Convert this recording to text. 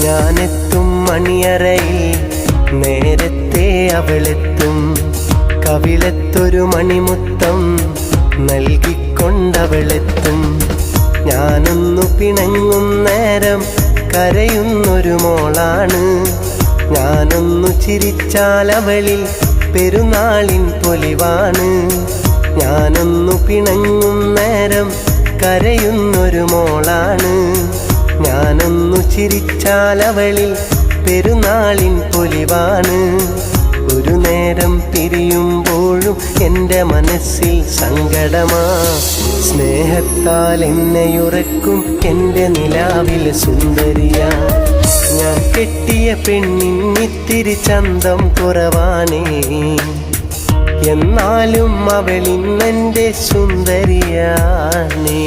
ഞാനെത്തും മണിയറയിൽ നേരത്തെ അവളെത്തും. കവിളത്തൊരു മണിമുത്തം നൽകിക്കൊണ്ടവളെത്തും. ഞാനൊന്നു പിണങ്ങും നേരം കരയുന്നൊരു മോളാണ്. ഞാനൊന്നു ചിരിച്ചാൽ അവളിൽ പെരുന്നാളിൻ പൊലിവാണ്. ഞാനൊന്നു പിണങ്ങും നേരം കരയുന്നൊരു മോളാണ്. ഞാനൊന്നു ചിരിച്ചാൽ അവളിൽ പെരുന്നാളിൻ പൊലിവാണ്. ഒരു നേരം പിരിയുമ്പോഴും എൻ്റെ മനസ്സിൽ സങ്കടമാ. സ്നേഹത്താൽ എന്നെയുറക്കും എൻ്റെ നിലാവിൽ സുന്ദരിയാ. ഞാൻ കെട്ടിയ പെണ്ണിന്നിത്തിരി ചന്തം കുറവാണേ. എന്നാലും അവളിന്നെൻ്റെ സുന്ദരിയാണേ.